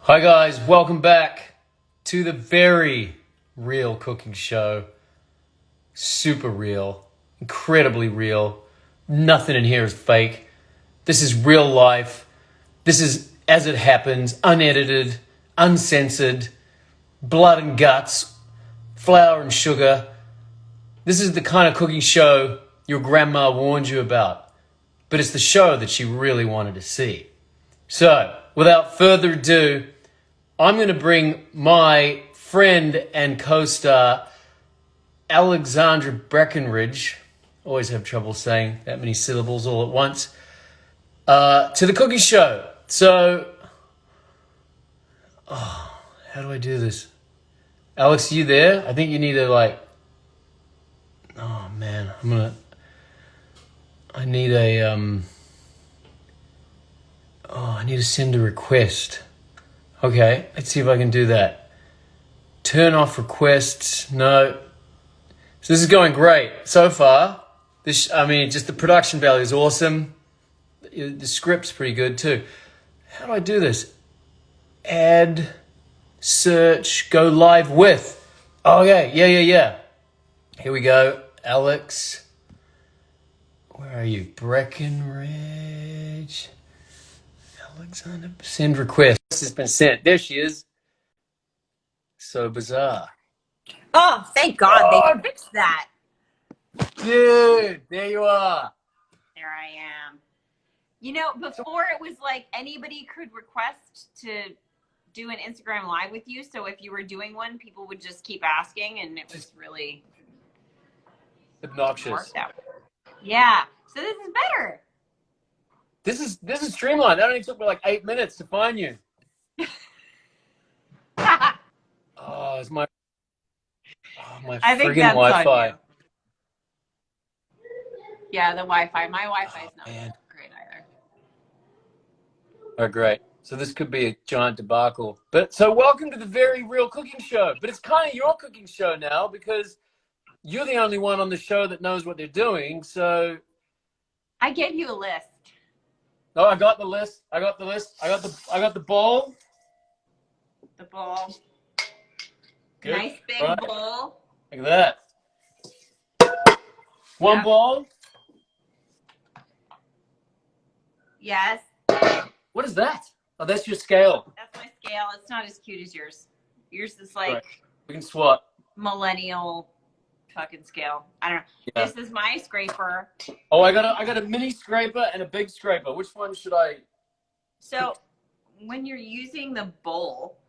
Hi guys, welcome back to the very real cooking show. Super real, incredibly real. Nothing in here is fake. This is real life. This is as it happens, unedited, uncensored, blood and guts, flour and sugar. This is the kind of cooking show your grandma warned you about, but it's the show that she really wanted to see. So, without further ado, I'm going to bring my friend and co-star, Alexandra Breckenridge, always have trouble saying that many syllables all at once, to the cooking show. So, how do I do this? Alex, are you there? I think you need to oh man, I need I need to send a request. Okay, let's see if I can do that. Turn off requests. No. So this is going great so far. Just the production value is awesome. The script's pretty good too. How do I do this? Add, search, go live with. Okay, yeah. Here we go. Alex. Where are you? Breckenridge. Alexander, send request. This has been sent. There she is. So bizarre. Oh, thank God they fixed that. Dude, there you are. There I am. You know, before it was like anybody could request to do an Instagram live with you. So if you were doing one, people would just keep asking, and it was really Obnoxious. Yeah. So this is better. This is streamlined. That only took me like 8 minutes to find you. Oh, it's my I think friggin' that's Wi-Fi. on you. Yeah, the Wi-Fi. My Wi-Fi is not great either. Oh, great. So this could be a giant debacle. But so welcome to the very real cooking show. But it's kind of your cooking show now because you're the only one on the show that knows what they're doing. So I gave you a list. Oh, I got the list. I got the bowl. The bowl. Good. Nice big bowl. Look at that. One bowl. Yes. What is that? Oh, that's your scale. That's my scale. It's not as cute as yours. Yours is like right. We can swap. Millennial fucking scale. I don't know. Yeah. This is my scraper. Oh, I got a mini scraper and a big scraper. Which one should I? So when you're using the bowl,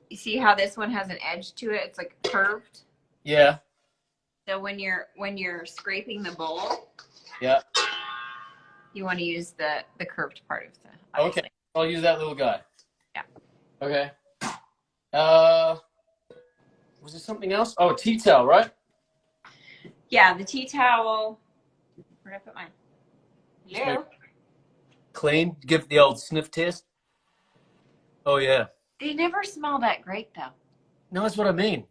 you see how this one has an edge to it? It's like curved. Yeah. So when you're scraping the bowl, yeah, you want to use the curved part of the. Obviously. Okay, I'll use that little guy. Yeah. Okay. Was there something else? Oh, a tea towel, right? Yeah, the tea towel. Where did I put mine? Yeah. Clean. Give the old sniff test. Oh yeah. They never smell that great though. No, that's what I mean.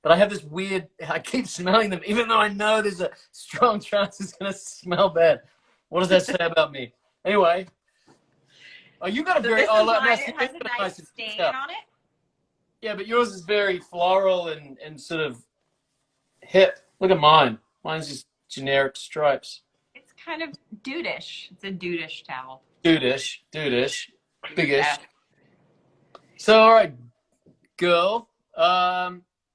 But I have this weird. I keep smelling them, even though I know there's a strong chance it's gonna smell bad. What does that say about me? Anyway. Oh, you got a very. Oh, look, it has a nice stain on it. Yeah, but yours is very floral and sort of hip. Look at mine. Mine's just generic stripes. It's kind of dudeish. It's a dudeish towel. Dudeish. Biggish. Yeah. So, all right, girl,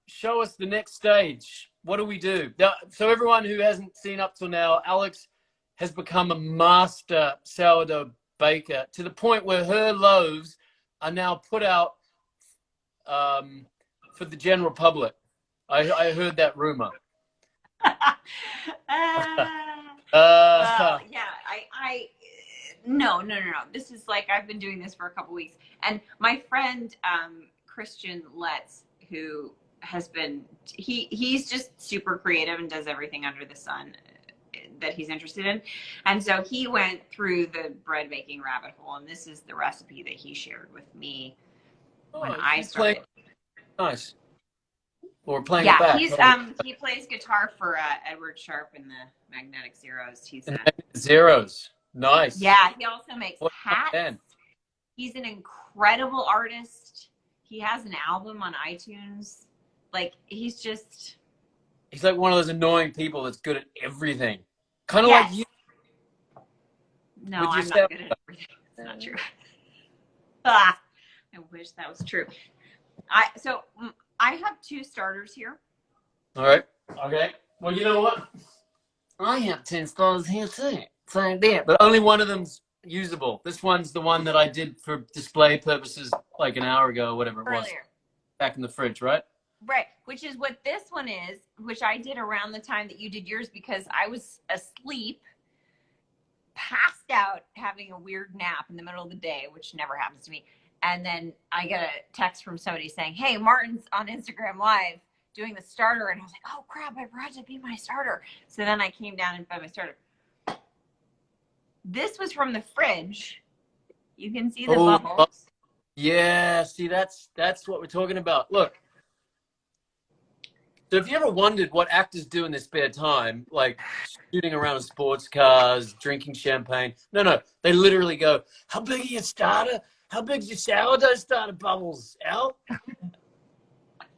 show us the next stage. What do we do? Now, so everyone who hasn't seen up till now, Alex has become a master sourdough baker to the point where her loaves are now put out for the general public. I heard that rumor. Well, yeah, no. This is like, I've been doing this for a couple weeks. And my friend, Christian Letts, who has been, he's just super creative and does everything under the sun that he's interested in. And so he went through the bread making rabbit hole, and this is the recipe that he shared with me when I started. Nice. Or playing yeah, back. He plays guitar for Edward Sharpe and the Magnetic Zeros. Zeros. Nice. Yeah, he also makes hats. He's an incredible artist. He has an album on iTunes. Like, he's like one of those annoying people that's good at everything. Kind of yes. like you. No, with I'm your not good at everything. It's not true. I wish that was true. So I have 2 starters here. All right. Okay. Well, you know what? I have 10 starters here too. Same there. But only one of them's usable. This one's the one that I did for display purposes like an hour ago or whatever it was. Earlier. Back in the fridge, right? Right. Which is what this one is, which I did around the time that you did yours because I was asleep, passed out, having a weird nap in the middle of the day, which never happens to me. And then I get a text from somebody saying, hey, Martin's on Instagram Live doing the starter. And I was like, oh, crap, I forgot to be my starter. So then I came down and fed my starter. This was from the fridge. You can see the bubbles. Yeah, see, that's what we're talking about. Look. So if you ever wondered what actors do in their spare time, like shooting around in sports cars, drinking champagne, no, they literally go, how big are your starter? How big's your sourdough starter bubbles, Al?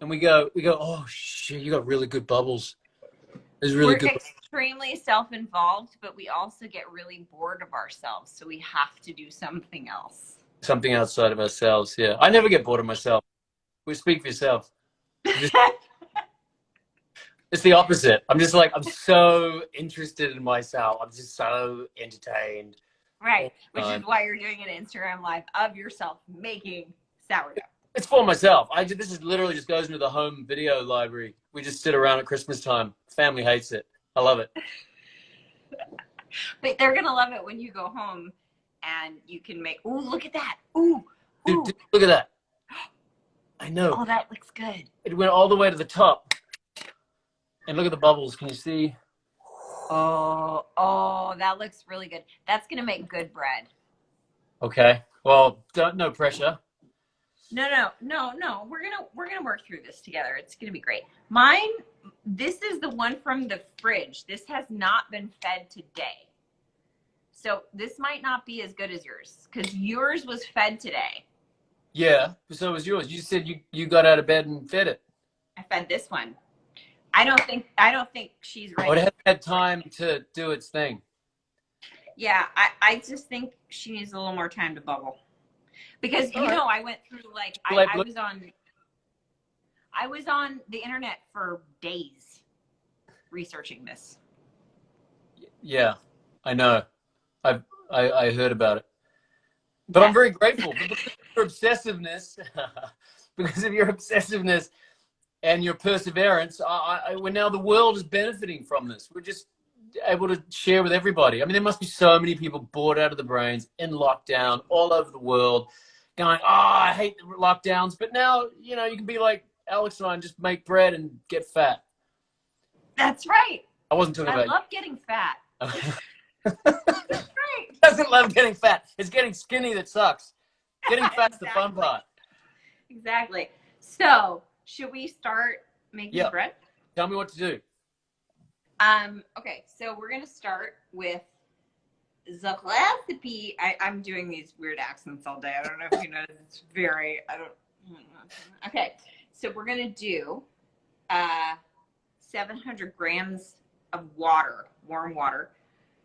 And we go, oh shit, you got really good bubbles. There's really good. We're extremely self-involved, but we also get really bored of ourselves, so we have to do something else. Something outside of ourselves, yeah. I never get bored of myself. We speak for yourself. It's the opposite. I'm just like, I'm so interested in myself. I'm just so entertained. Right, which is why you're doing an Instagram Live of yourself making sourdough. It's for myself. This is literally just goes into the home video library. We just sit around at Christmas time. Family hates it. I love it. But they're going to love it when you go home and you can make, ooh, look at that. Ooh. Dude, look at that. I know. Oh, that looks good. It went all the way to the top. And look at the bubbles. Can you see? Oh, that looks really good. That's going to make good bread. Okay. Well, no pressure. No. We're gonna work through this together. It's gonna be great. This is the one from the fridge. This has not been fed today. So this might not be as good as yours because yours was fed today. Yeah, so was yours. You said you got out of bed and fed it. I fed this one. I don't think she's ready. Oh, it hasn't had time to do its thing. Yeah, I just think she needs a little more time to bubble. Because I went through I was on the internet for days researching this. Yeah, I know. I heard about it. But I'm very grateful because of your obsessiveness. Because of your obsessiveness and your perseverance, now the world is benefiting from this. We're just able to share with everybody. I mean, there must be so many people bored out of the brains in lockdown all over the world going, oh, I hate the lockdowns. But now, you can be like Alexandra and just make bread and get fat. That's right. I wasn't talking about I love getting fat. That's right. Doesn't love getting fat. It's getting skinny that sucks. Getting fat's the fun part. Exactly. So, should we start making bread? Tell me what to do. Okay, so we're gonna start with the recipe. I'm doing these weird accents all day. I don't know if you noticed. It's very. Okay, so we're gonna do 700 grams of water, warm water.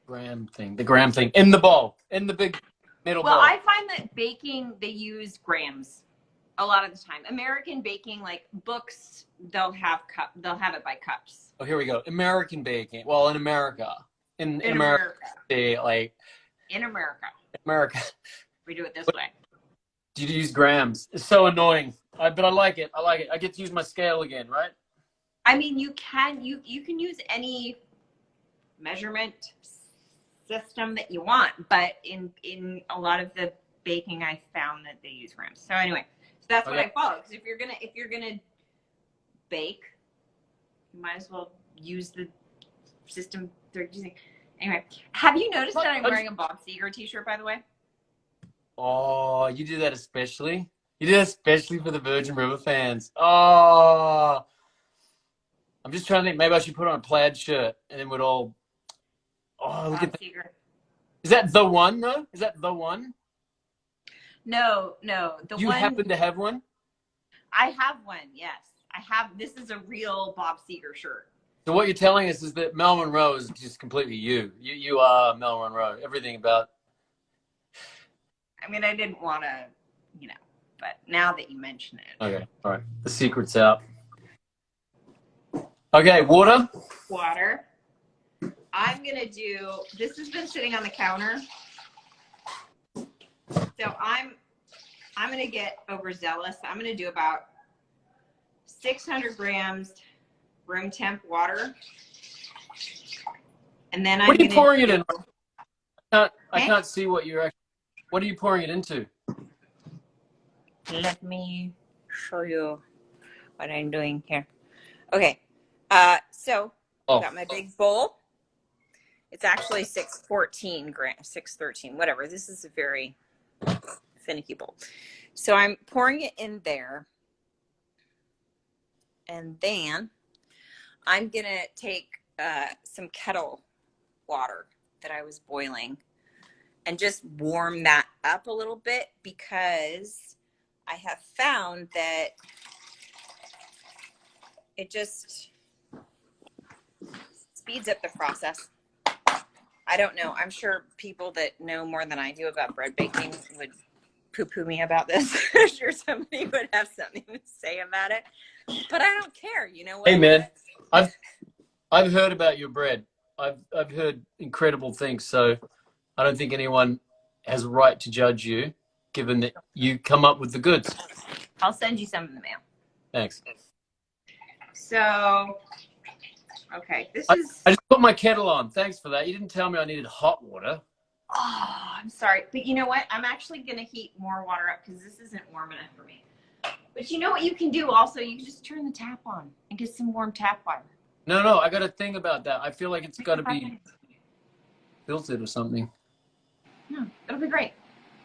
The gram thing in the bowl, in the big middle bowl. Well, I find that baking they use grams a lot of the time. American baking, like books, they'll have it by cups. Oh, here we go. American baking. Well, in America, in America, in America, we do it this way. Do you use grams? It's so annoying. But I like it. I get to use my scale again, right? I mean, you can use any measurement system that you want, but in a lot of the baking, I found that they use grams. So anyway, that's what I follow. Because if you're gonna bake, you might as well use the system they're using. Anyway, have you noticed that I'm wearing a Bob Seger t-shirt, by the way? Oh, you do that especially? You do that especially for the Virgin River fans. Oh, I'm just trying to think. Maybe I should put on a plaid shirt and then we'd all. Oh, look at that. Is that the one though? Is that the one? No. The You one happen to have one? I have one. Yes, I have. This is a real Bob Seger shirt. So what you're telling us is that Mel Monroe is just completely you. You are Mel Monroe. Everything about. I mean, I didn't want to, but now that you mention it. Okay, all right. The secret's out. Okay, water. Water. I'm gonna do. This has been sitting on the counter, so I'm gonna get overzealous. I'm gonna do about 600 grams room temp water, and then What are you pouring it in? I can't see what you're actually. What are you pouring it into? Let me show you what I'm doing here. Okay, so I've got my big bowl. It's actually 614 grams, 613, whatever. This is a very finicky bowl. So I'm pouring it in there. And then I'm going to take some kettle water that I was boiling and just warm that up a little bit, because I have found that it just speeds up the process. I don't know. I'm sure people that know more than I do about bread baking would poo-poo me about this. I'm sure somebody would have something to say about it, but I don't care. You know what? Hey man, I've heard about your bread. I've heard incredible things. So I don't think anyone has a right to judge you, given that you come up with the goods. I'll send you some in the mail. Thanks. So, okay, I just put my kettle on. Thanks for that. You didn't tell me I needed hot water. Oh, I'm sorry. But you know what? I'm actually going to heat more water up because this isn't warm enough for me. But you know what you can do also? You can just turn the tap on and get some warm tap water. No, I got to think about that. I feel like it's got to be filtered or something. No, it'll be great.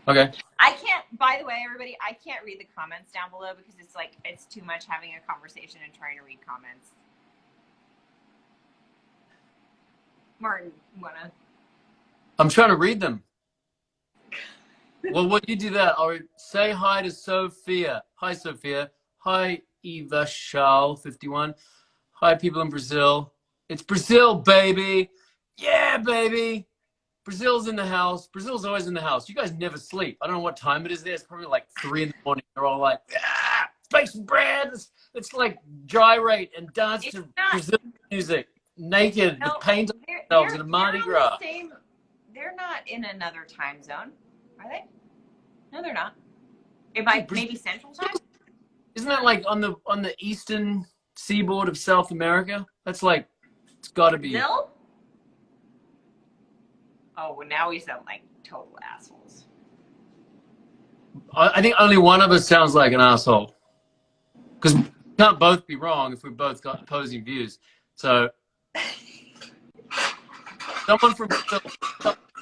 Okay. I can't, by the way, everybody, I can't read the comments down below because it's too much having a conversation and trying to read comments. Martin, you want to? I'm trying to read them. Well, when you do that, I'll say hi to Sophia. Hi, Sophia. Hi, Eva Shaw, 51. Hi, people in Brazil. It's Brazil, baby. Yeah, baby. Brazil's in the house. Brazil's always in the house. You guys never sleep. I don't know what time it is there. It's probably like 3 in the morning. They're all like, bake some bread. Let's like gyrate and dance to Brazilian music. Naked, No, paint themselves in a Mardi Gras. They're not in another time zone, are they? No, they're not. Maybe Central Time? Isn't that like on the eastern seaboard of South America? That's like, it's got to be. Brazil? Oh, well, now we sound like total assholes. I think only one of us sounds like an asshole. Because we can't both be wrong if we both got opposing views. So, someone from Brazil.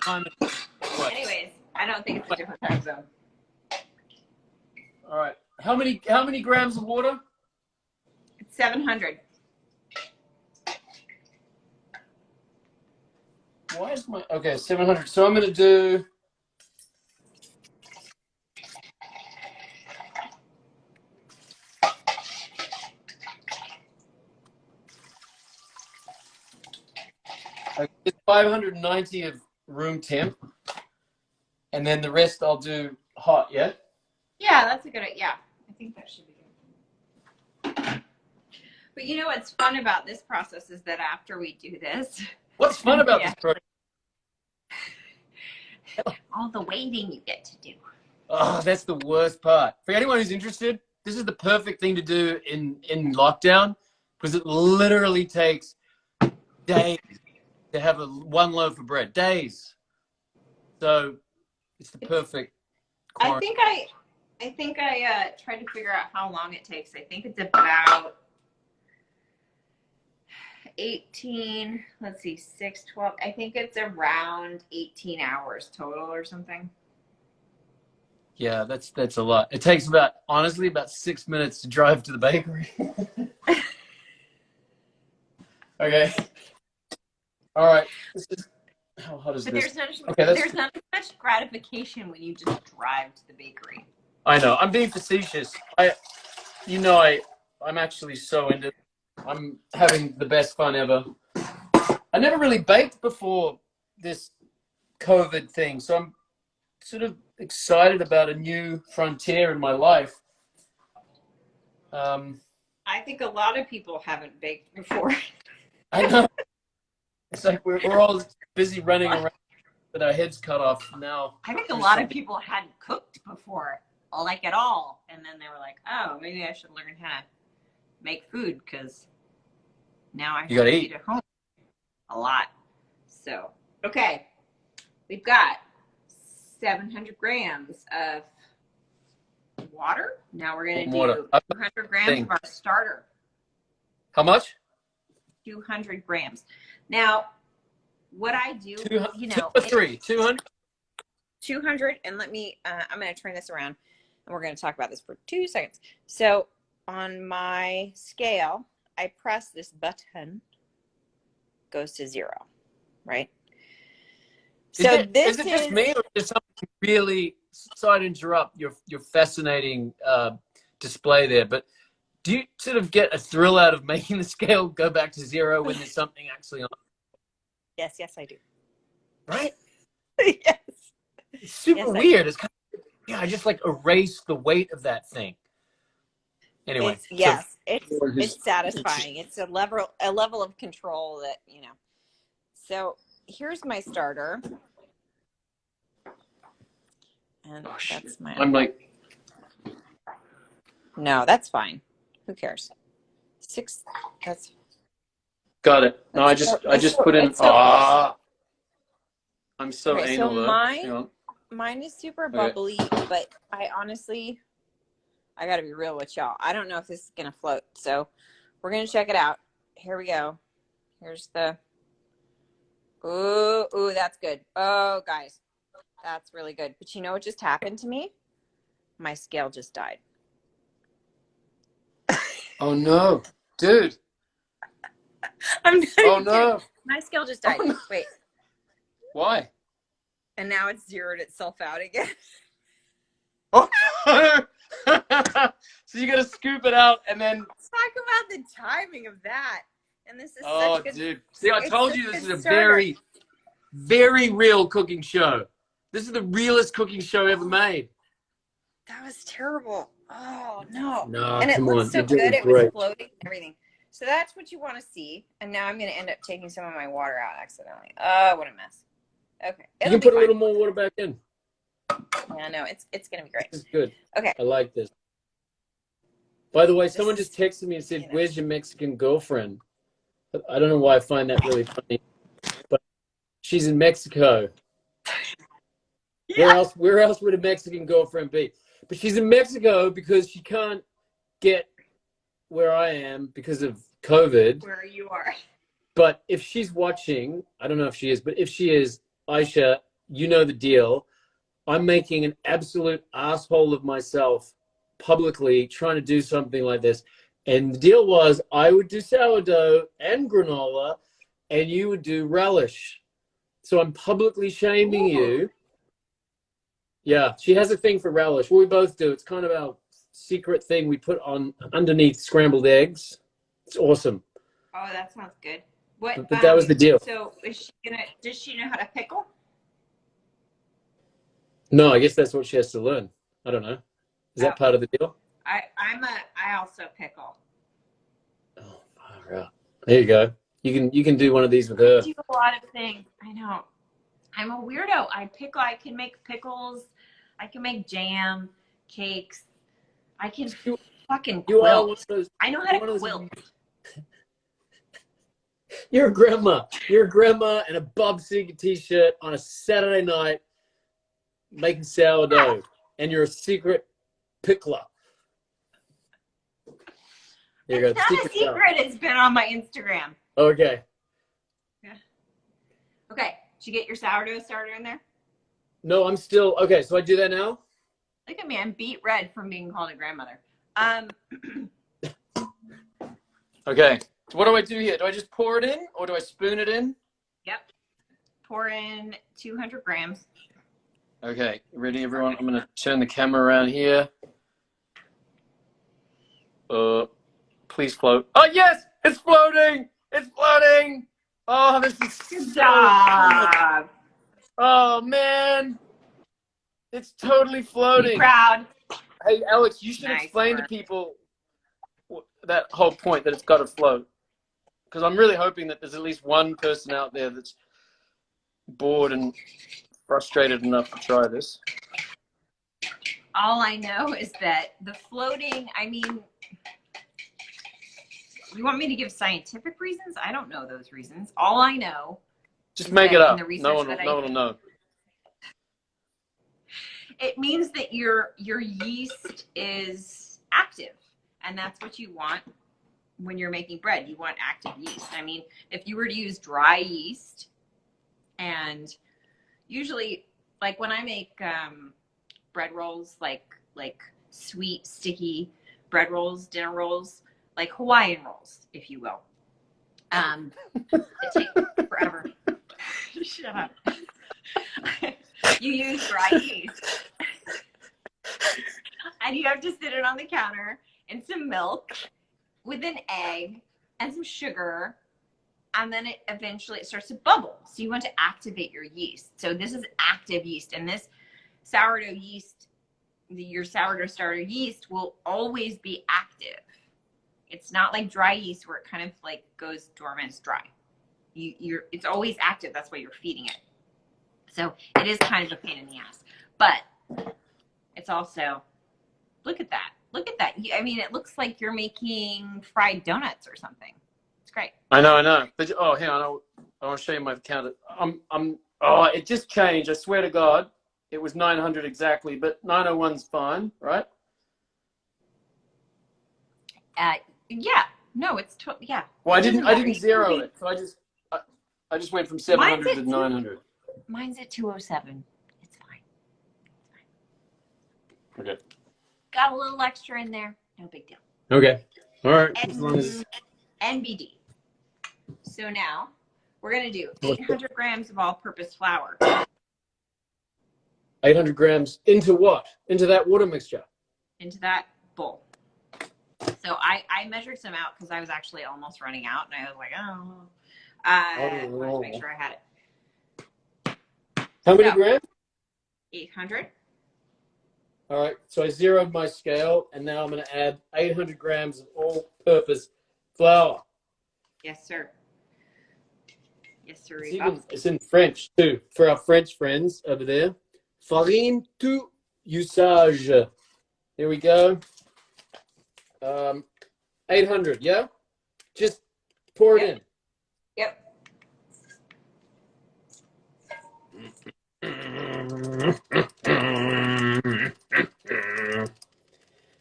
Anyways, I don't think it's a different time zone. All right. How many grams of water? It's 700. Why is my 700? So I'm gonna do. It's 590 of room temp, and then the rest I'll do hot. Yeah. Yeah, that's a good idea. Yeah, I think that should be good. But you know what's fun about this process is that after we do this. What's fun about this program? All the waiting you get to do. Oh, that's the worst part. For anyone who's interested, this is the perfect thing to do in lockdown, because it literally takes days to have one loaf of bread. Days. So it's the perfect. I think I tried to figure out how long it takes. I think it's about 18, let's see, 6, 12. I think it's around 18 hours total or something. Yeah, that's a lot. It takes honestly about 6 minutes to drive to the bakery. Okay. All right. How hot is But this? there's not as much gratification when you just drive to the bakery. I know. I'm being facetious. I'm actually so into it. I'm having the best fun ever. I never really baked before this COVID thing, so I'm sort of excited about a new frontier in my life. I think a lot of people haven't baked before. I know. It's like we're all busy running around with our heads cut off now. I think a lot of people hadn't cooked before, like at all. And then they were like, oh, maybe I should learn how to make food because now I have to eat at home a lot. So, okay. We've got 700 grams of water. Now we're going to do 200 grams of our starter. How much? 200 grams. Now, what I do, 200? 200, and let me, I'm going to turn this around, and we're going to talk about this for 2 seconds. So, on my scale, I press this button, goes to 0, right? Is it just me, or is something really, sorry to interrupt your fascinating display there, but do you sort of get a thrill out of making the scale go back to 0 when there's something actually on? Yes, I do. Right? Yes. It's super weird. It's kind of, I just like erase the weight of that thing. Anyway. It's satisfying. It's a level of control that, So here's my starter. And that's my. I'm like. No, that's fine. Who cares? 6. That's. Got it. No, I just put in. I'm so anal though. Mine is super bubbly, but I got to be real with y'all. I don't know if this is going to float. So we're going to check it out. Here we go. Here's the. Ooh, that's good. Oh, guys, that's really good. But you know what just happened to me? My scale just died. Oh, no. Dude. I'm not even no. kidding. My scale just died. No. Wait. Why? And now it's zeroed itself out again. Oh. So you got to scoop it out and then. Let's talk about the timing of that. And this is such good. Dude. See, I told you this is a very, very real cooking show. This is the realest cooking show ever made. That was terrible. Oh, no. No, and it looked so good. It was floating and everything. So that's what you want to see. And now I'm going to end up taking some of my water out accidentally. Oh, what a mess. Okay. You can put a little more water back in. Yeah, no, it's going to be great. This is good. Okay. I like this. By the way, someone just texted me and said, where's your Mexican girlfriend? I don't know why I find that really funny, but she's in Mexico. Yeah. Where else would a Mexican girlfriend be? But she's in Mexico because she can't get where I am because of COVID. Where you are. But if she's watching, I don't know if she is, but if she is, Aisha, you know the deal. I'm making an absolute asshole of myself publicly trying to do something like this. And the deal was I would do sourdough and granola and you would do relish. So I'm publicly shaming you. Yeah, she has a thing for relish. Well, we both do. It's kind of our secret thing we put on underneath scrambled eggs. It's awesome. Oh, that sounds good. What? But that was the deal. So does she know how to pickle? No, I guess that's what she has to learn. I don't know. Is that part of the deal? I also pickle. Oh, right. There you go. You can do one of these with her. I do a lot of things. I know. I'm a weirdo. I can make pickles. I can make jam, cakes. I can fucking quilt. I know how to quilt. You're a grandma. You're a grandma in a Bob Seger t-shirt on a Saturday night making sourdough. And you're a secret pickler. There you go. It's not a secret. It's been on my Instagram. Okay. Yeah. Okay. Did you get your sourdough starter in there? No, I'm still okay. So I do that now. Look at me. I'm beet red from being called a grandmother. Okay. So what do I do here? Do I just pour it in or do I spoon it in? Yep. pour in 200 grams. Okay, ready, everyone? I'm gonna turn the camera around here. Please float. Oh yes, it's floating! It's floating! Oh, this is Good so job. good. Oh man, it's totally floating. Be proud. Hey, Alex, you should Nice explain work. to people that whole point that it's got to float. Because I'm really hoping that there's at least one person out there that's bored and frustrated enough to try this. All I know is that the floating, I mean, you want me to give scientific reasons? I don't know those reasons. All I know Just make it in up. the research No one that will know. it means that your yeast is active, and that's what you want when you're making bread. You want active yeast. I mean, if you were to use dry yeast, and usually, like when I make bread rolls, like sweet, sticky bread rolls, dinner rolls, like Hawaiian rolls, if you will. It takes forever. Shut up. You use dry yeast. And you have to sit it on the counter in some milk with an egg and some sugar. And then it eventually starts to bubble. So you want to activate your yeast. So this is active yeast. And this sourdough yeast, your sourdough starter yeast, will always be active. It's not like dry yeast where it kind of like goes dormant. It's dry. It's always active. That's why you're feeding it. So it is kind of a pain in the ass. But it's also, look at that. Look at that. I mean, it looks like you're making fried donuts or something. It's great. I know. But hang on. I want to show you my count. It just changed. I swear to God, it was 900 exactly, but 901's fine, right? Yeah. No, it's yeah. Well, I didn't zero it, so I just went from 700 to 900. Mine's at 207. It's fine. Okay. Got a little extra in there. No big deal. Okay. All right. As long as NBD. So now we're going to do 800 grams of all-purpose flour. 800 grams into what? Into that water mixture? Into that bowl. So I measured some out because I was actually almost running out, and I was like, I wanted to make sure I had it. How many grams? 800. All right. So I zeroed my scale, and now I'm going to add 800 grams of all-purpose flour. Yes, sir. Yes, sir. It's in French, too, for our French friends over there. Farine tout usage. Here we go. 800, yeah? Just pour it in. Yep.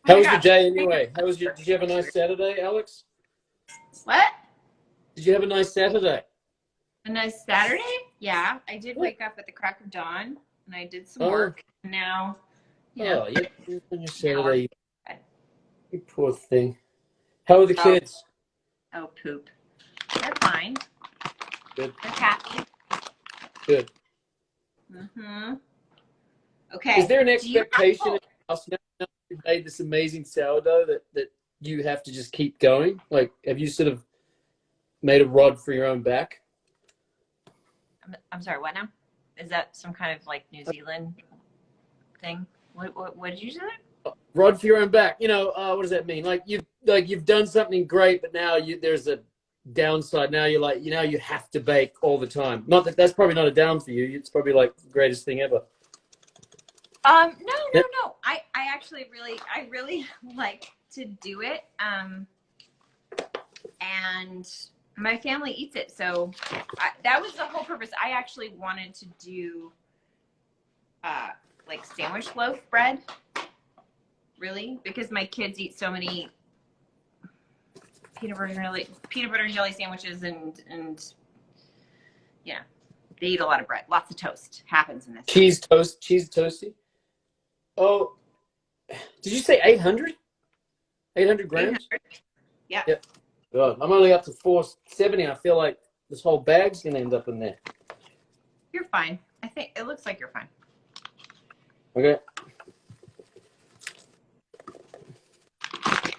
How was your day anyway? Did you have a nice Saturday, Alex? What? Did you have a nice Saturday? A nice Saturday? Yeah, I did wake up at the crack of dawn, and I did some work. Now, on your Saturday. You poor thing. How are the kids? Oh, poop. They're fine. Good. They're happy. Good. Mm-hmm. Okay. Is there an expectation in your house now you've made this amazing sourdough that you have to just keep going? Like, have you sort of made a rod for your own back? I'm sorry, what now? Is that some kind of like New Zealand thing? What did you say? Rod for your own back. You know, what does that mean? Like you've done something great, but now there's a downside. Now you're like, you have to bake all the time. Not that's probably not a down for you. It's probably like the greatest thing ever. No. I actually really like to do it. And my family eats it. So that was the whole purpose. I actually wanted to do like sandwich loaf bread, really, because my kids eat so many peanut butter and jelly sandwiches, and yeah, they eat a lot of bread. Lots of toast happens in this. Cheese toasty. Oh, did you say 800? 800 grams? 800. Yeah. Yep. God, I'm only up to 470. I feel like this whole bag's gonna end up in there. You're fine. I think it looks like you're fine. Okay.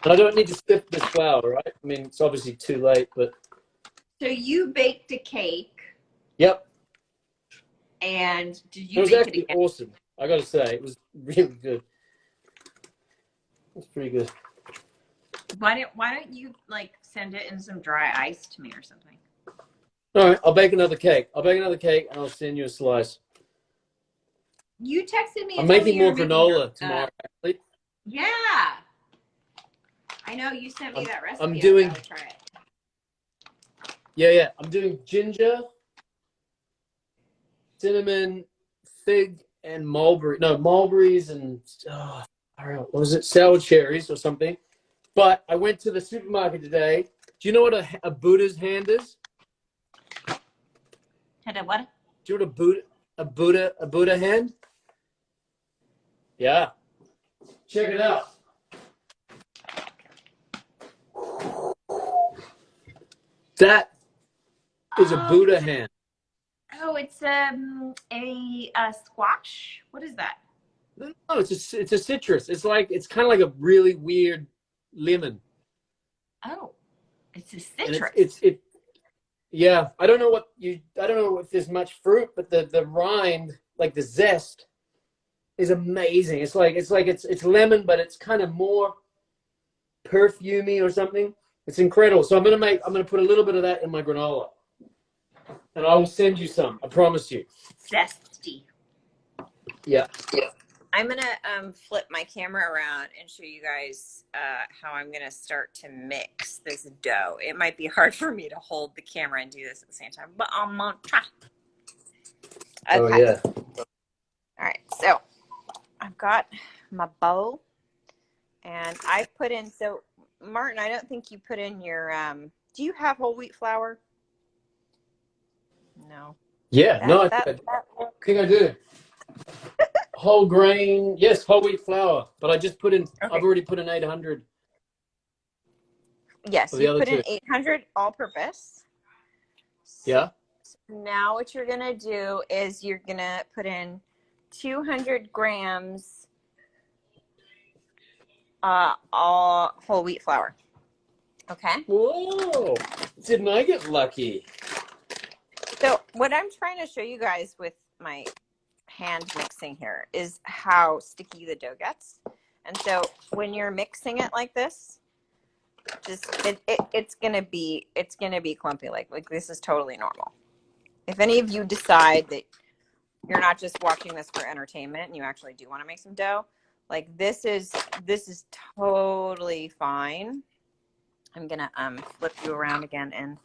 And I don't need to sift this flour, right? I mean, it's obviously too late, but. So you baked a cake. Yep. And did It you was bake it actually again? awesome. I got to say, it was really good. It's pretty good. Why don't you like send it in some dry ice to me or something? All right, I'll bake another cake. And I'll send you a slice. You texted me I'm and told me making you more were making granola tomorrow, actually. Yeah. I know you sent me that recipe. I'm doing. I gotta try it. Yeah. I'm doing ginger, cinnamon, fig, and mulberry. No, mulberries and I don't know. What was it? Sour cherries or something. But I went to the supermarket today. Do you know what a Buddha's hand is? Had a what? Do you know what a Buddha hand? Yeah. Check it out. That is a Buddha hand. Oh, it's a squash. What is that? No, it's a citrus. It's kind of like a really weird lemon. Oh, it's a citrus. And yeah. I don't know if there's much fruit, but the rind, like the zest, is amazing. It's lemon, but it's kind of more perfumey or something. It's incredible. So I'm gonna put a little bit of that in my granola, and I will send you some. I promise you. Zesty. Yeah. I'm gonna flip my camera around and show you guys how I'm gonna start to mix this dough. It might be hard for me to hold the camera and do this at the same time, but I'm gonna try. Okay. Oh yeah. All right. So I've got my bowl, and I've put in. So Martin, I don't think you put in your. Do you have whole wheat flour? No. Yeah. I think I do. Whole grain, yes, whole wheat flour. But I just put in. Okay. I've already put in 800. Yes, you put in 800 all-purpose. Yeah. So now what you're gonna do is you're gonna put in 200 grams all whole wheat flour. Okay. Whoa! Didn't I get lucky? So what I'm trying to show you guys with my hand mixing here is how sticky the dough gets. And so when you're mixing it like this, just it's gonna be clumpy. Like this is totally normal. If any of you decide that you're not just watching this for entertainment and you actually do want to make some dough, like this is totally fine. I'm gonna flip you around again and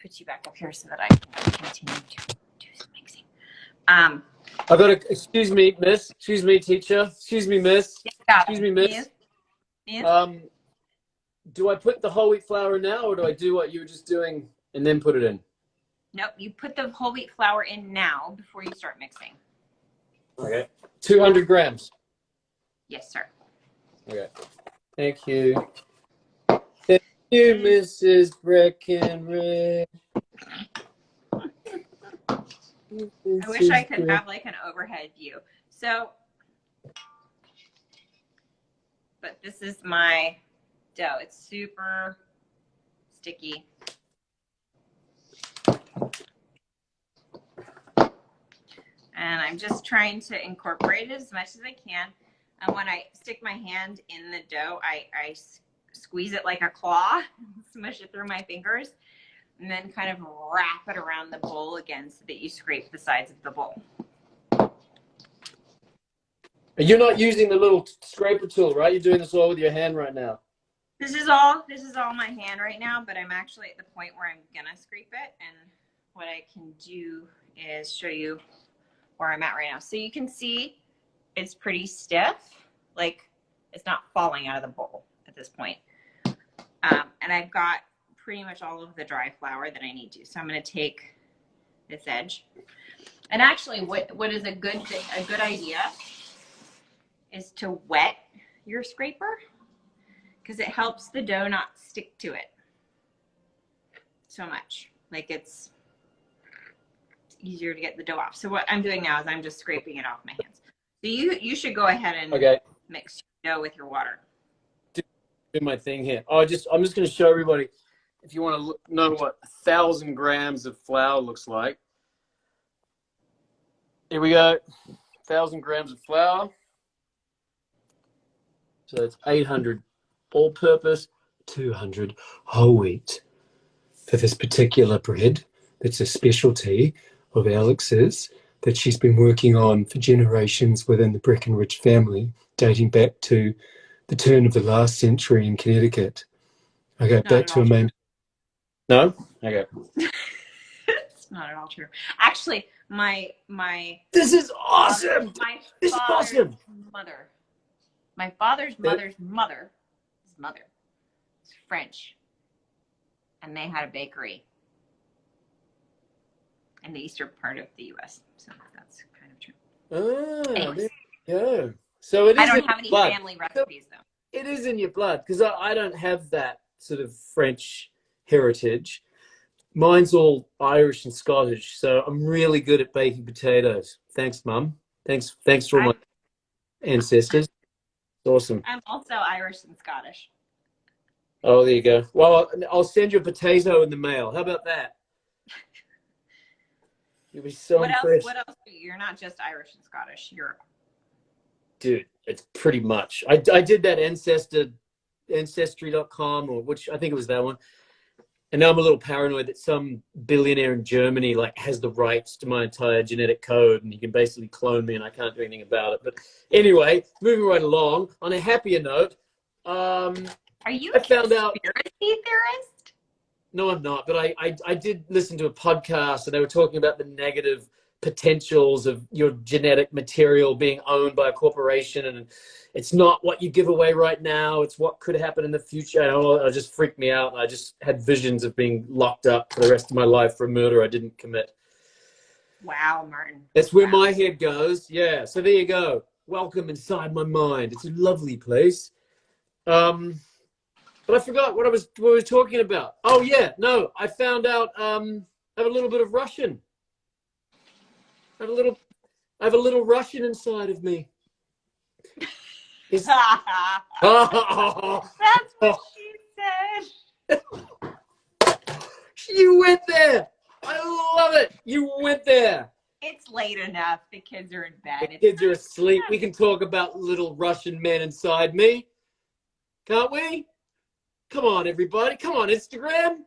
put you back up here so that I can continue to do some mixing. I got excuse me, miss. Excuse me, teacher. Excuse me, miss. Excuse me, miss. Yeah. Do I put the whole wheat flour in now, or do I do what you were just doing and then put it in? Nope, you put the whole wheat flour in now before you start mixing. Okay. 200 grams. Yes, sir. Okay. Thank you. Thank you, Mrs. Breckenridge. I wish I could have like an overhead view. So, but this is my dough. It's super sticky. And I'm just trying to incorporate it as much as I can. And when I stick my hand in the dough, I squeeze it like a claw, smush it through my fingers, and then kind of wrap it around the bowl again so that you scrape the sides of the bowl. You're not using the little scraper tool, right? You're doing this all with your hand right now. This is all my hand right now, but I'm actually at the point where I'm gonna scrape it, and what I can do is show you where I'm at right now. So you can see it's pretty stiff, like it's not falling out of the bowl at this point. And I've got pretty much all of the dry flour that I need to. So I'm going to take this edge. And actually, what is a good idea is to wet your scraper, because it helps the dough not stick to it so much. Like it's easier to get the dough off. So what I'm doing now is I'm just scraping it off my hands. So you should go ahead and mix your dough with your water. Do my thing here. I'm just going to show everybody, if you want to know what 1,000 grams of flour looks like. Here we go. 1,000 grams of flour. So it's 800 all-purpose, 200 whole wheat. For this particular bread, that's a specialty of Alex's that she's been working on for generations within the Breckenridge family, dating back to the turn of the last century in Connecticut. Okay, back to a main. No? Okay. It's not at all true. Actually, my This is awesome. This is awesome. My father's mother's mother is French, and they had a bakery in the eastern part of the U.S. So that's kind of true. Ah, anyways, there you go. So it is. I don't have any family recipes though. It is in your blood because I don't have that sort of French heritage. Mine's all Irish and Scottish, so I'm really good at baking potatoes. Thanks, Mum. Thanks to all my ancestors. It's awesome. I'm also Irish and Scottish. Oh, there you go. Well, I'll send you a potato in the mail. How about that? You'll be so impressed. What else? You're not just Irish and Scottish. Dude, it's pretty much. I did that ancestry.com, or which I think it was that one. And now I'm a little paranoid that some billionaire in Germany has the rights to my entire genetic code, and he can basically clone me, and I can't do anything about it. But anyway, moving right along. On a happier note, are you a conspiracy theorist? No, I'm not. But I did listen to a podcast, and they were talking about the negative potentials of your genetic material being owned by a corporation, and it's not what you give away right now, it's what could happen in the future. It just freaked me out. I just had visions of being locked up for the rest of my life for a murder I didn't commit. Wow, Martin. That's where my head goes. Yeah, so there you go. Welcome inside my mind. It's a lovely place. But I forgot what we were talking about. Oh yeah, no, I found out I have a little bit of Russian. I have a little Russian inside of me. That's what she said. You went there. I love it. You went there. It's late enough. The kids are in bed. The kids are asleep. We can talk about little Russian men inside me. Can't we? Come on, everybody. Come on, Instagram.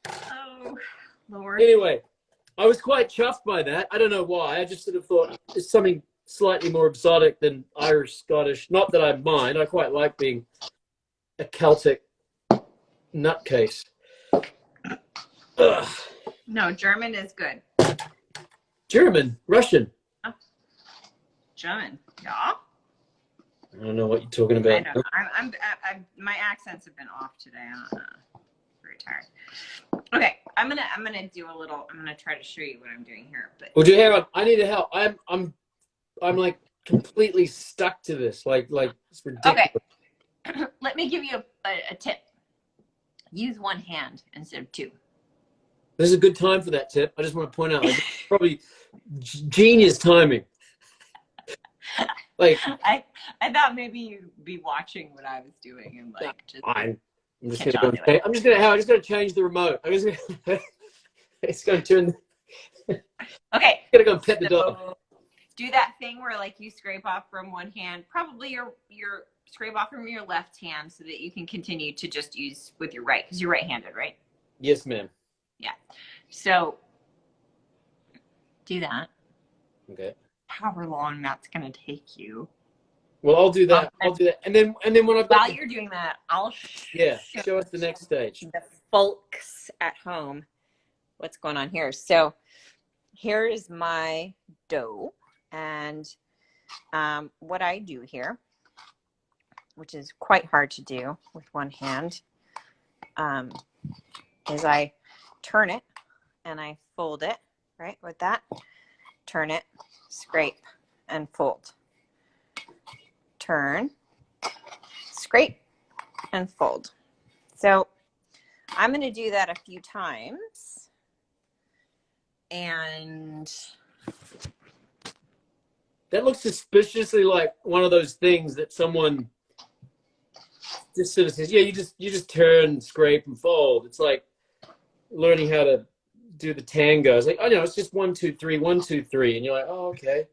Oh, Lord. Anyway, I was quite chuffed by that. I don't know why. I just sort of thought it's something slightly more exotic than Irish, Scottish. Not that I mind. I quite like being a Celtic nutcase. Ugh. No, German is good. German, Russian. Oh. German, yeah. I don't know what you're talking about. I know. My accents have been off today. I'm very tired. Okay, I'm gonna do a little. I'm gonna try to show you what I'm doing here. But well, hang on. I need help. I'm like completely stuck to this. Like it's ridiculous. Okay. Let me give you a tip. Use one hand instead of two. This is a good time for that tip. I just want to point out, probably genius timing. Like I thought maybe you'd be watching what I was doing and I'm just gonna change the remote. It's gonna turn. Okay. Gotta go pet the dog. Do that thing where you scrape off from one hand, probably your scrape off from your left hand, so that you can continue to just use with your right, because you're right-handed, right? Yes, ma'am. Yeah. So do that. Okay. However long that's gonna take you. Well, I'll do that. And then when while you're doing that, I'll show us the next stage. The folks at home, what's going on here? So here is my dough, and what I do here, which is quite hard to do with one hand, is I turn it and I fold it, right, with that. Turn it, scrape, and fold. Turn, scrape, and fold. So I'm going to do that a few times. And That looks suspiciously like one of those things that someone just sort of says, yeah, you just turn, scrape, and fold. It's like learning how to do the tango. It's like, oh no, it's just 1, 2, 3, 1, 2, 3, and you're like, oh, okay.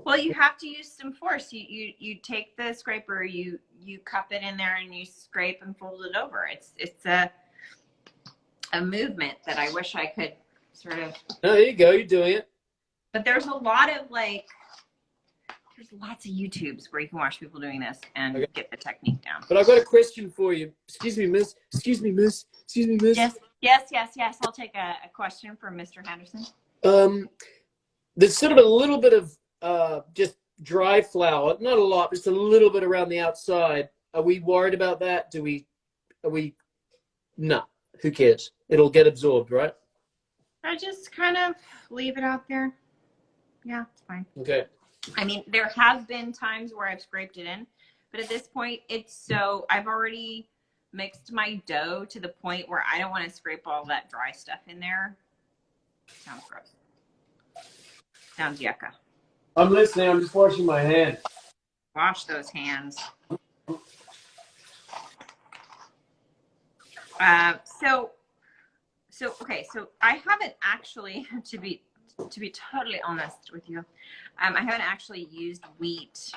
well, you have to use some force. You take the scraper, you cup it in there, and you scrape and fold it over. It's a movement that I wish I could sort of. Oh, there you go. You're doing it. But there's a lot of there's lots of YouTubes where you can watch people doing this and get the technique down. But I've got a question for you. Excuse me, miss. Excuse me, miss. Excuse me, miss. Yes. I'll take a question from Mr. Henderson. There's sort of a little bit of just dry flour, not a lot, just a little bit around the outside. Are we worried about that? No, who cares? It'll get absorbed, right? I just kind of leave it out there. Yeah, it's fine. Okay. I mean, there have been times where I've scraped it in, but at this point, I've already mixed my dough to the point where I don't want to scrape all that dry stuff in there. Sounds gross. Sounds yucca. I'm listening. I'm just washing my hands. Wash those hands. So I haven't actually, to be totally honest with you, I haven't actually used wheat.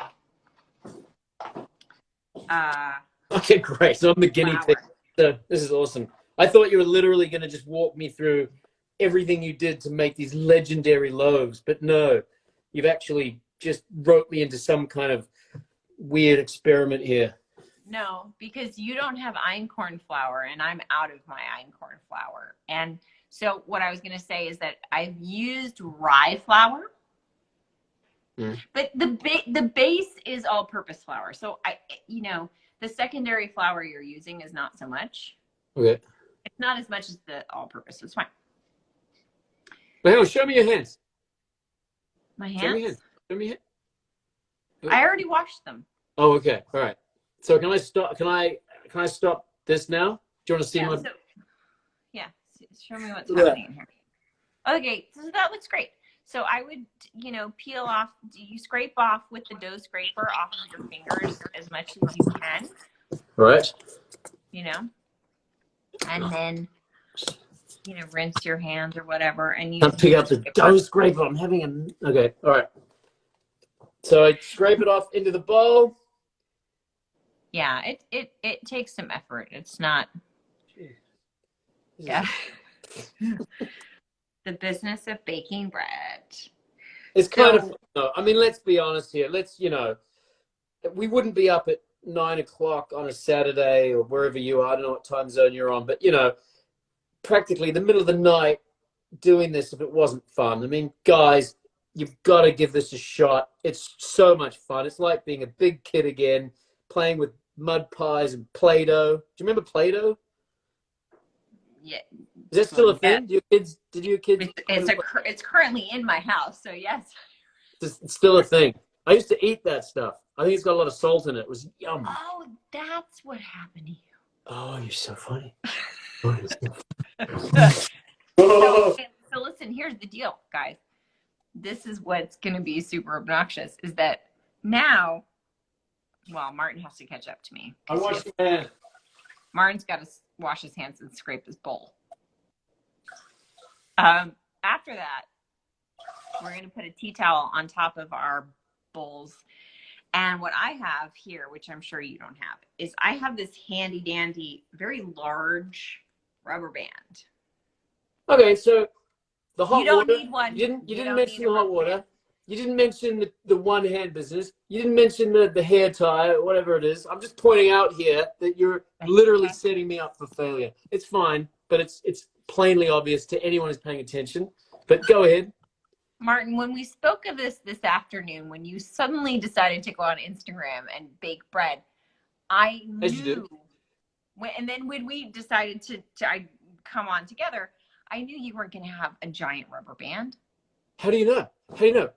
Okay, great. So I'm the guinea pig. So this is awesome. I thought you were literally going to just walk me through everything you did to make these legendary loaves, but no, you've actually just roped me into some kind of weird experiment here. No, because you don't have einkorn flour and I'm out of my einkorn flour. And so what I was going to say is that I've used rye flour, but the base is all-purpose flour. So the secondary flour you're using is not so much. Okay. It's not as much as the all-purpose. It's fine. But hang on, show me your hands. My hands? Show me your hands. Show me your hands. I already washed them. Oh, okay. All right. So can I stop? Can I stop this now? Do you want to see my? Show me what's happening in here. Okay, so that looks great. So I would, peel off. You scrape off with the dough scraper off of your fingers as much as you can. Right. And then, rinse your hands or whatever, and you. I'll pick up the dough scraper. I'm having okay. All right. So I scrape it off into the bowl. Yeah, it takes some effort. It's not. Yeah. The business of baking bread. It's kind of. No, I mean, let's be honest here. We wouldn't be up at 9 o'clock on a Saturday or wherever you are. I don't know what time zone you're on, but practically the middle of the night doing this if it wasn't fun. I mean, guys, you've got to give this a shot. It's so much fun. It's like being a big kid again, playing with mud pies and Play-Doh. Do you remember Play-Doh? Yeah. Is that still a thing? Yeah. Did your kids? It's currently in my house, so yes. It's still a thing. I used to eat that stuff. I think it's got a lot of salt in it. It was yum. Oh, that's what happened to you. Oh, you're so funny. So listen, here's the deal, guys. This is what's going to be super obnoxious is that now, well, Martin has to catch up to me. I wash my hands. Martin's got to wash his hands and scrape his bowl. After that, we're going to put a tea towel on top of our bowls. And what I have here, which I'm sure you don't have, is I have this handy dandy, very large rubber band. Okay, so the hot water. You don't need one. You didn't mention the hot water. You didn't mention the one hand business. You didn't mention the hair tie or whatever it is. I'm just pointing out here that you're literally setting me up for failure. It's fine, but it's plainly obvious to anyone who's paying attention. But go ahead. Martin, when we spoke of this afternoon, when you suddenly decided to go on Instagram and bake bread, I knew. As you do. And then when we decided to come on together, I knew you weren't going to have a giant rubber band. How do you know? How do you know?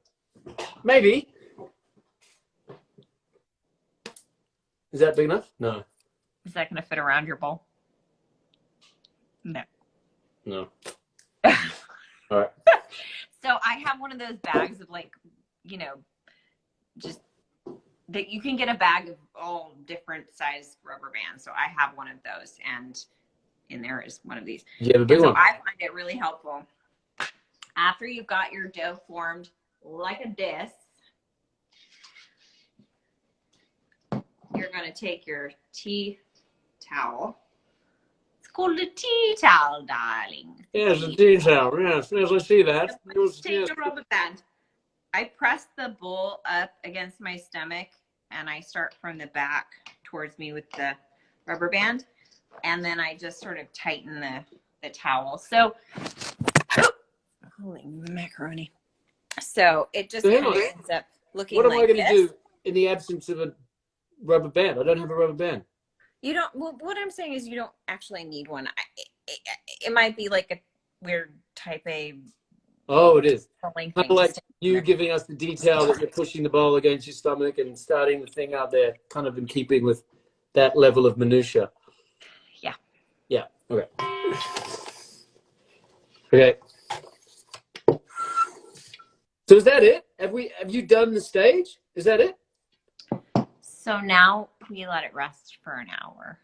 Maybe. Is that big enough? No. Is that going to fit around your bowl? No. No. All right. So I have one of those bags of like, just that you can get a bag of all different size rubber bands. So I have one of those, and in there is one of these. You have a big and so one. I find it really helpful. After you've got your dough formed like a disc, you're going to take your tea towel. It's called a tea towel, darling. Yes, a tea towel. Yes, I see that. Take the rubber band. I press the bowl up against my stomach, and I start from the back towards me with the rubber band, and then I just sort of tighten the towel. So, holy macaroni. So it just kind of ends up looking like this. What am I going to do in the absence of a rubber band? I don't have a rubber band. You don't, well, what I'm saying is you don't actually need one. It might be like a weird type A. Oh, it is. Kind of like you giving us the detail that you're pushing the bowl against your stomach and starting the thing out there, kind of in keeping with that level of minutia. Yeah. Yeah. Okay. Okay. So is that it? Have you done the stage? Is that it? So now we let it rest for an hour.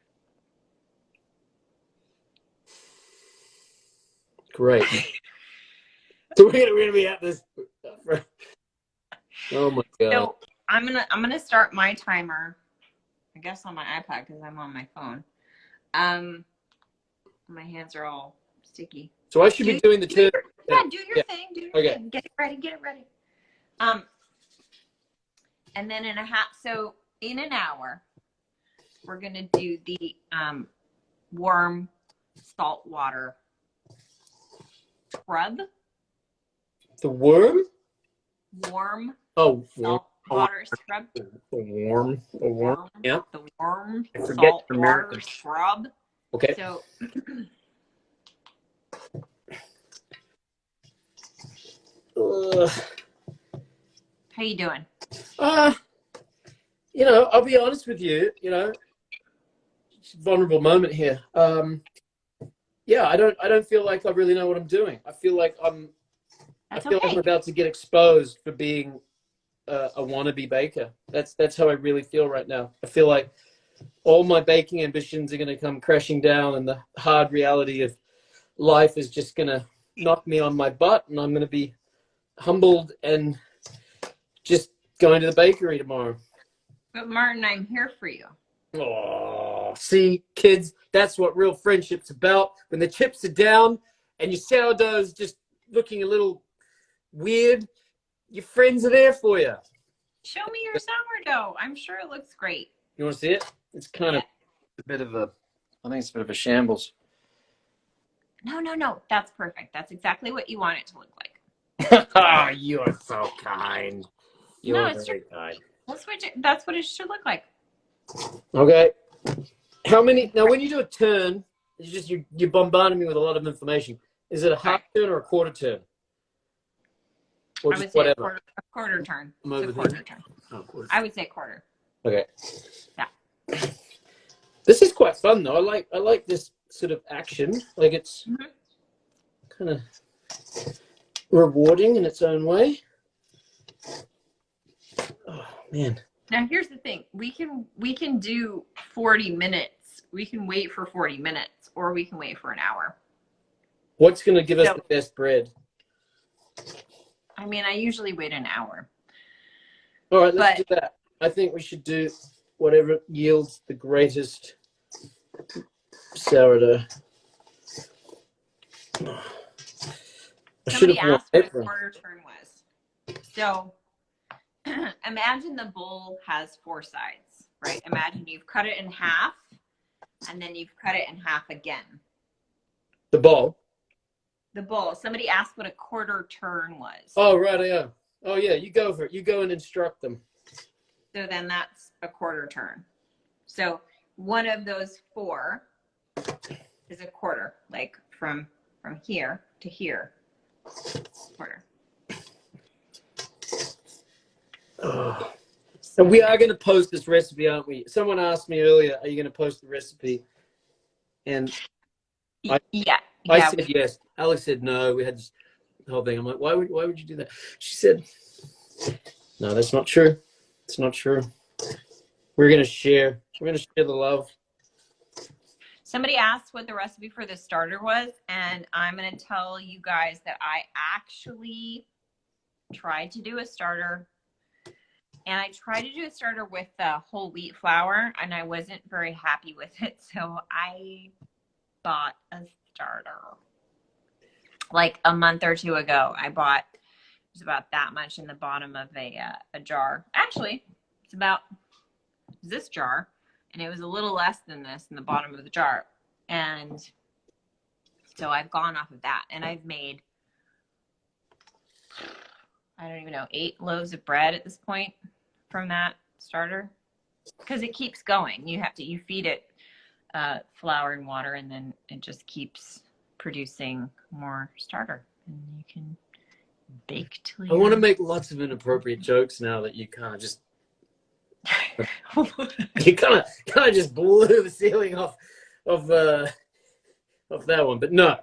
Great. So we're gonna be at this. Oh my god. So I'm gonna start my timer. I guess on my iPad because I'm on my phone. My hands are all sticky. So I should be doing the turn. Yeah, do your thing. Do your thing. Get it ready. Get it ready. And then so in an hour, we're gonna do the warm salt water scrub. The worm? Warm. Oh, salt water scrub. The worm. Yeah. The warm salt water scrub. Okay. So. How you doing? I'll be honest with you. It's a vulnerable moment here. Yeah, I don't feel like I really know what I'm doing. I feel like I'm about to get exposed for being a wannabe baker. That's how I really feel right now. I feel like all my baking ambitions are going to come crashing down, and the hard reality of life is just going to knock me on my butt, and I'm going to be humbled and just going to the bakery tomorrow. But Martin, I'm here for you. Oh, see, kids, that's what real friendship's about. When the chips are down and your sourdough's just looking a little weird, your friends are there for you. Show me your sourdough. I'm sure it looks great. You want to see it? It's kind of I think it's a bit of a shambles. No. That's perfect. That's exactly what you want it to look like. You are so kind. It's very kind. That's what it should look like. Okay. How many? Now, when you do a turn, you're bombarding me with a lot of information. Is it a half turn or a quarter turn? Or I would say whatever. A quarter turn. It's a quarter turn. Oh, quarter. I would say quarter. Okay. Yeah. This is quite fun, though. I like this sort of action. Like it's kind of rewarding in its own way. Oh man. Now here's the thing. We can do 40 minutes. We can wait for 40 minutes, or we can wait for an hour. What's going to give us the best bread? I mean, I usually wait an hour. All right, let's do that. I think we should do whatever yields the greatest sourdough. Somebody asked what a quarter turn was. So imagine the bowl has 4 sides, right? Imagine you've cut it in half, and then you've cut it in half again. The bowl? The bowl. Somebody asked what a quarter turn was. Oh, right, yeah. Oh, yeah, you go for it. You go and instruct them. So then that's a quarter turn. So one of those 4 is a quarter, like from here to here. Quarter. Oh. And we are going to post this recipe, aren't we? Someone asked me earlier, are you going to post the recipe? And I said yes. Alex said no. We had this whole thing. I'm like, why would you do that? She said, no, that's not true. It's not true. We're gonna share the love. Somebody asked what the recipe for the starter was, and I'm going to tell you guys that I actually tried to do a starter, and I tried to do a starter with whole wheat flour, and I wasn't very happy with it, so I bought a starter. Like a month or two ago, I bought, there's about that much in the bottom of a jar. Actually, it's about this jar. And it was a little less than this in the bottom of the jar. And so I've gone off of that. And I've made, I don't even know, 8 loaves of bread at this point from that starter. Because it keeps going. You feed it flour and water, and then it just keeps producing more starter. And you can bake till I want to make lots of inappropriate jokes now that you kind of just you kind of just blew the ceiling off of that one, but no,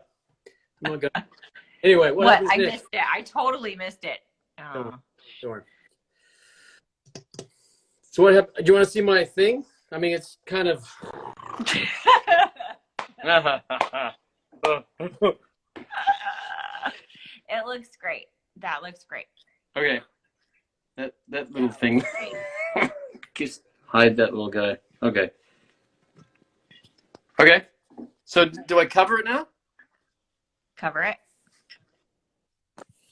I'm not gonna. Anyway, what I missed it. I totally missed it. Oh. Sure. So what happened? Do you want to see my thing? I mean, it's kind of. It looks great. That looks great. Okay. That little thing. Just hide that little guy. Okay. Okay. So do I cover it now? Cover it.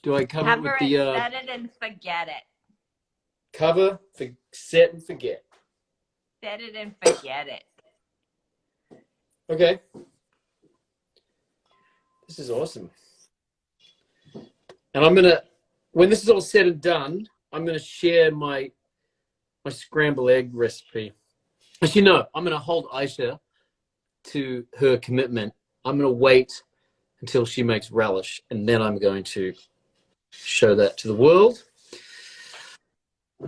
Do I cover it with the set it and forget it. Cover, set and forget. Set it and forget it. Okay. This is awesome. And I'm gonna, when this is all said and done, I'm gonna share my scrambled egg recipe. As you know, I'm gonna hold Aisha to her commitment. I'm gonna wait until she makes relish, and then I'm going to show that to the world.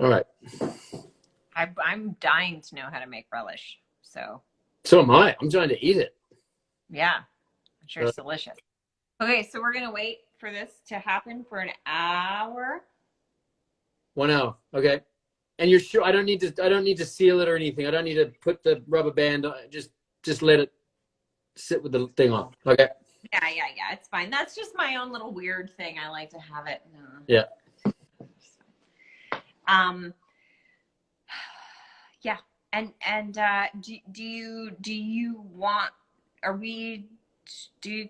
All right. I'm dying to know how to make relish. So am I. I'm trying to eat it. Yeah, I'm sure it's delicious. Okay, so we're gonna wait for this to happen for an hour. 1 hour. Okay. And you're sure I don't need to seal it or anything. I don't need to put the rubber band on. Just let it sit with the thing on. Okay. Yeah. It's fine. That's just my own little weird thing. I like to have it. Yeah. Yeah. And do you want? Are we?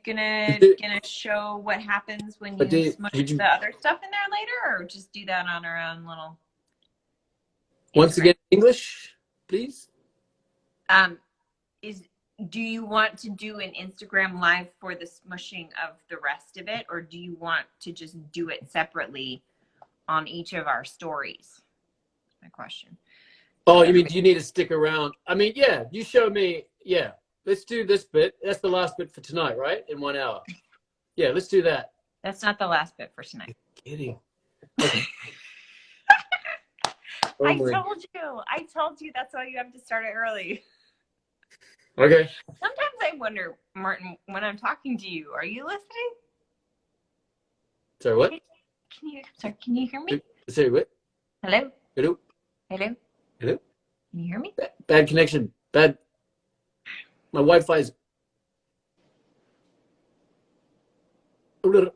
Gonna show what happens when you smush the other stuff in there later, or just do that on our own little? Once again, English, please. Do you want to do an Instagram live for the smushing of the rest of it, or do you want to just do it separately on each of our stories? That's my question. Oh, you mean, do you need to stick around? I mean, yeah, you show me. Yeah, let's do this bit. That's the last bit for tonight, right? In 1 hour. Yeah, let's do that. That's not the last bit for tonight. You're kidding. Okay. I told you that's why you have to start it early. Okay. Sometimes I wonder, Martin, when I'm talking to you, are you listening? Sorry, what? Can you hear me? Sorry, what? Hello? Hello? Hello? Hello? Can you hear me? Bad connection. Bad. My Wi-Fi is. That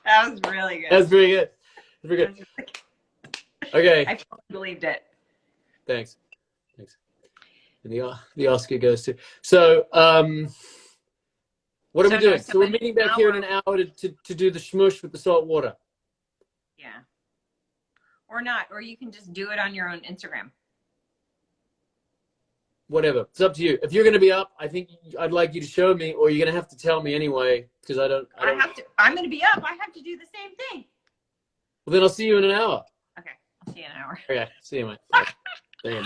was really good. That's pretty good. That's pretty good. Okay. I totally believed it. Thanks. And the Oscar goes to. So, what are we doing? So we're meeting back here in an hour to do the schmush with the salt water. Yeah. Or not. Or you can just do it on your own Instagram. Whatever. It's up to you. If you're going to be up, I think I'd like you to show me, or you're going to have to tell me anyway, because I don't. I'm going to be up. I have to do the same thing. Well, then I'll see you in an hour. Okay. I'll see you in an hour. Okay. See you, mate. Damn.